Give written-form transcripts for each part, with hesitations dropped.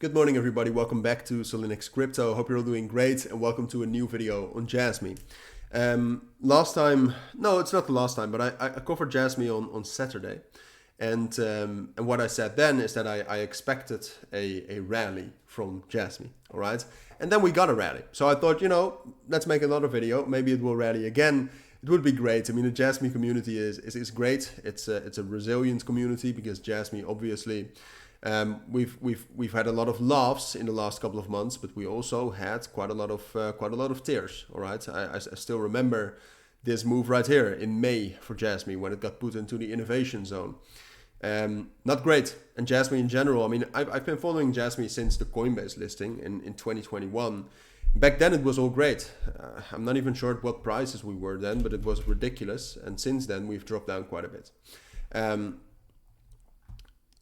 Good morning everybody, welcome back to Cilinix Crypto. Hope you're all doing great and welcome to a new video on Jasmy. Last time, no it's not the last time, but I covered Jasmy on Saturday. And what I said then is that I expected a rally from Jasmy, alright? And then we got a rally. So I thought, let's make another video, maybe it will rally again. It would be great. I mean, the Jasmy community is great. It's a resilient community because Jasmy obviously we've had a lot of laughs in the last couple of months, but we also had quite a lot of tears. All right, I still remember this move right here in May for Jasmy when it got put into the innovation zone. Not great. And Jasmy in general, I mean, I've been following Jasmy since the Coinbase listing in 2021. Back then it was all great. I'm not even sure at what prices we were then, but it was ridiculous. And since then we've dropped down quite a bit.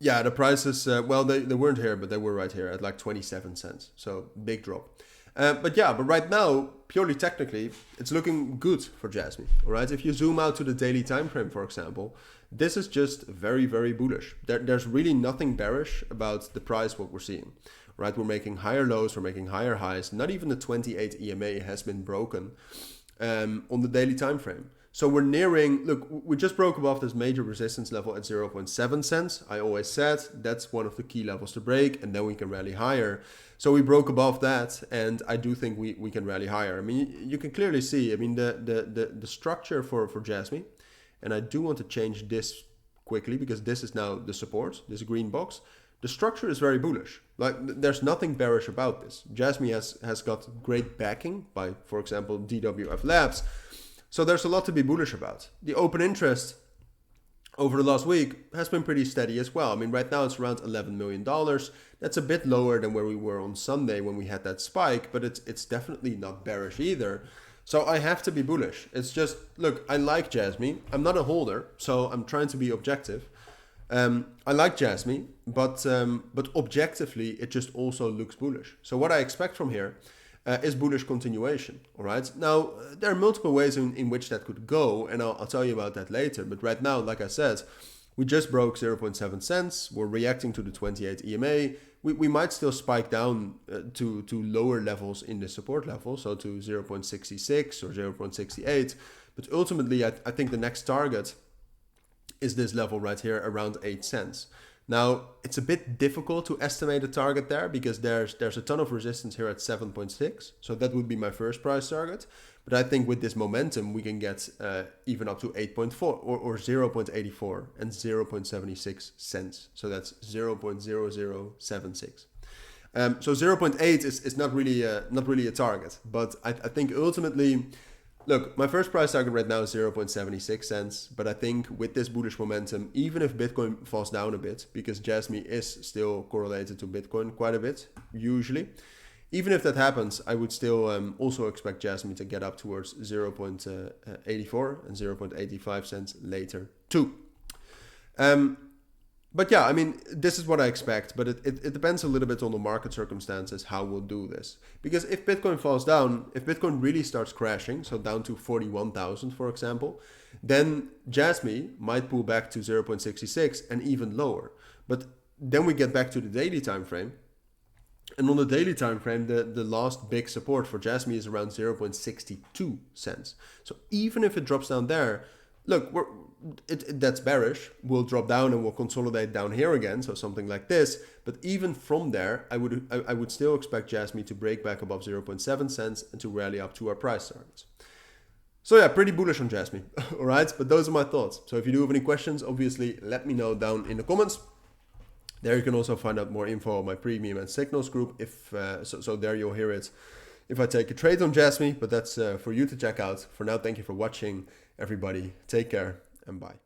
Yeah, the prices, well, they weren't here, but they were right here at like 27 cents. So big drop. But right now, purely technically, it's looking good for Jasmy. All right, if you zoom out to the daily time frame, for example, this is just very, very bullish. There's really nothing bearish about the price, what we're seeing. Right, we're making higher lows, we're making higher highs. Not even the 28 EMA has been broken on the daily time frame. So we're nearing, look, we just broke above this major resistance level at 0.7 cents. I always said that's one of the key levels to break, and then we can rally higher. So we broke above that, and I do think we can rally higher. I mean, you can clearly see, I mean, the structure for Jasmy, and I do want to change this quickly because this is now the support, this green box. The structure is very bullish. Like, there's nothing bearish about this. Jasmy has got great backing by, for example, DWF Labs. So there's a lot to be bullish about. The open interest over the last week has been pretty steady as well. I mean, right now it's around $11 million. That's a bit lower than where we were on Sunday when we had that spike, but it's definitely not bearish either. So I have to be bullish. It's just, look, I like Jasmy. I'm not a holder, so I'm trying to be objective. I like Jasmy, but objectively, it just also looks bullish. So what I expect from here is bullish continuation. All right. Now, there are multiple ways in which that could go, and I'll tell you about that later. But right now, like I said, we just broke 0.7 cents. We're reacting to the 28 EMA. We might still spike down to lower levels in the support level, so to 0.66 or 0.68. But ultimately, I think the next target is this level right here around 8 cents. Now, it's a bit difficult to estimate a target there because there's a ton of resistance here at 7.6. So that would be my first price target. But I think with this momentum, we can get even up to 8.4 or 0.84 and 0.76 cents. So that's 0.0076. So 0.8 is not really a target. But I think ultimately, look, my first price target right now is 0.76 cents, but I think with this bullish momentum, even if Bitcoin falls down a bit, because Jasmy is still correlated to Bitcoin quite a bit, usually, even if that happens, I would still also expect Jasmy to get up towards 0.84 and 0.85 cents later too. But yeah, I mean, this is what I expect, but it depends a little bit on the market circumstances, how we'll do this. Because if Bitcoin falls down, if Bitcoin really starts crashing, so down to 41,000, for example, then Jasmy might pull back to 0.66 and even lower. But then we get back to the daily time frame. And on the daily time frame, the last big support for Jasmy is around 0.62 cents. So even if it drops down there, look, that's bearish. We'll drop down and we'll consolidate down here again, so something like this. But even from there, I would still expect Jasmy to break back above 0.7 cents and to rally up to our price targets. So yeah, pretty bullish on Jasmy. All right, but those are my thoughts. So if you do have any questions, obviously let me know down in the comments. There you can also find out more info on my premium and signals group. If so there you'll hear it if I take a trade on Jasmy, but that's for you to check out. For now, thank you for watching, everybody. Take care and bye.